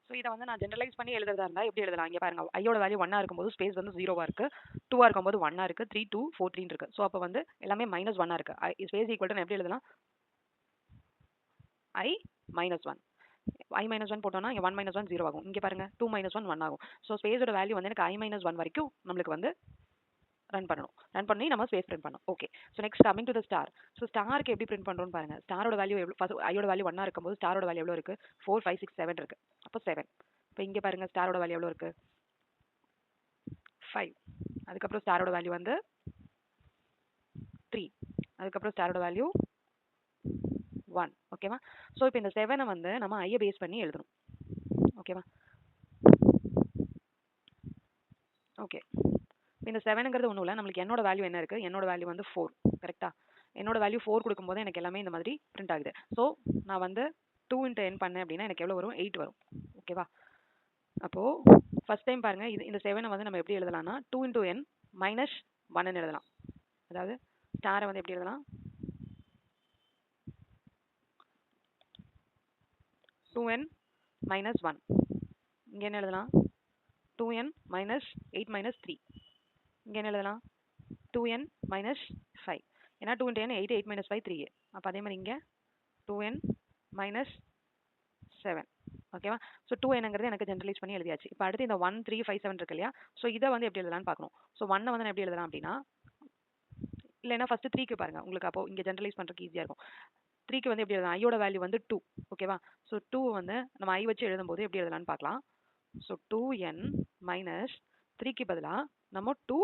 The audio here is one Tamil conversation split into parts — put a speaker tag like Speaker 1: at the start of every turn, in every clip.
Speaker 1: ஸோ இதை வந்து நான் ஜென்ரலைஸ் பண்ணி எழுதுறதா இருந்தால் எப்படி எழுதலாம்? இங்கே பாருங்க, ஐயோட வேல்யூ 1 இருக்கும்போது ஸ்பேஸ் வந்து 0 இருக்கு, 2 இருக்கும்போது 1 இருக்கு, 3 2 4 3 இருக்கு. ஸோ அப்போ வந்து எல்லாமே -1 இருக்கு. ஸ்பேஸ் ஈக்குவல் டு எப்படி எழுதலாம்? I -1. I -1 போட்டோம்னா 1 -1 0 ஆகும். இங்கே பாருங்க 2 -1 1 ஆகும். ஸோ ஸ்பேஸோட வேல்யூ வந்து எனக்கு I-1 வரைக்கும் நம்மளுக்கு வந்து ரன் பண்ணணும். ரன் பண்ணி நம்ம ஸ்பேஸ் பிரிண்ட் பண்ணணும். Okay. So next coming to the star. ஸோ ஸ்டாருக்கு எப்படி பிரிண்ட் பண்றோம்னு பாருங்க. ஸ்டாரோட வேல்யூ எவ்வளோ? ஃபர்ஸ்ட் ஐயோட வேல்யூ 1 இருக்கும்போது ஸ்டாரோட வேல்யூ எவ்வளோ இருக்கு? 4 5 6 7 இருக்கு. அப்போ 7. இப்போ இங்கே பாருங்க ஸ்டாரோட வேல்யூ எவ்வளோ இருக்கு? 5. அதுக்கப்புறம் ஸ்டாரோட வேல்யூ வந்து 3. அதுக்கப்புறம் ஸ்டாரோட வேல்யூ 1. ஓகேவா? ஸோ இப்போ இந்த 7 வந்து நம்ம ஐயை பேஸ் பண்ணி எழுதணும். ஓகேவா? ஓகே. இந்த 7ங்கிறது ஒன்றும் இல்லை, நம்மளுக்கு என்னோட வேல்யூ என்ன இருக்கு? என்னோட வேல்யூ வந்து 4. கரெக்டா? என்னோட வேல்யூ 4 கொடுக்கும்போது எனக்கு எல்லாமே இந்த மாதிரி பிரிண்ட் ஆகுது. ஸோ நான் வந்து 2 × n பண்ணேன் அப்படின்னா எனக்கு எவ்வளோ வரும்? 8 வரும். ஓகேவா? அப்போ ஃபர்ஸ்ட் டைம் பாருங்க, இந்த 7 வந்து நம்ம எப்படி எழுதலாம்னா 2 × n - 1 எழுதலாம். அதாவது ஸ்டாரை வந்து எப்படி எழுதலாம்? 2n - 1. இங்க என்ன எழுதலாம்? 2n - 8 - 3. இங்க என்ன எழுதலாம்? 2n - 5. ஏன்னா 2 × n 8, 8 - 5 3. அப்போ அதே மாதிரி இங்க 2n - 7. ஓகேவா? ஸோ 2nங்கிறது எனக்கு ஜென்ரலைஸ் பண்ணி எழுதியாச்சு. இப்போ அடுத்து இந்த 1 3 5 7 இருக்கு இல்லையா? ஸோ இதை வந்து எப்படி எழுதலாம்னு பார்க்கணும். ஸோ 1 வந்து நான் எப்படி எழுதலாம் அப்படின்னா, இல்லைன்னா ஃபர்ஸ்ட் 3க்கு பாருங்க, உங்களுக்கு அப்போ இங்க ஜென்ரலைஸ் பண்றதுக்கு ஈஸியா இருக்கும். 3க்கு வந்து எப்படி எழுதலாம்? ஐயோட வேல்யூ வந்து 2. ஓகேவா? ஸோ 2 வந்து நம்ம ஐ வச்சு எழுதும்போது எப்படி எழுதலாம்னு பார்க்கலாம். ஸோ 2n - 3க்கு பதிலா நம்ம 2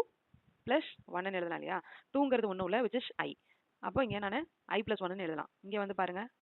Speaker 1: + 1 எழுதலாம் இல்லையா? 2ங்கிறது ஒன்றும் இல்லை, which is i. அப்போ இங்கே நான் i + 1 எழுதலாம். இங்கே வந்து பாருங்க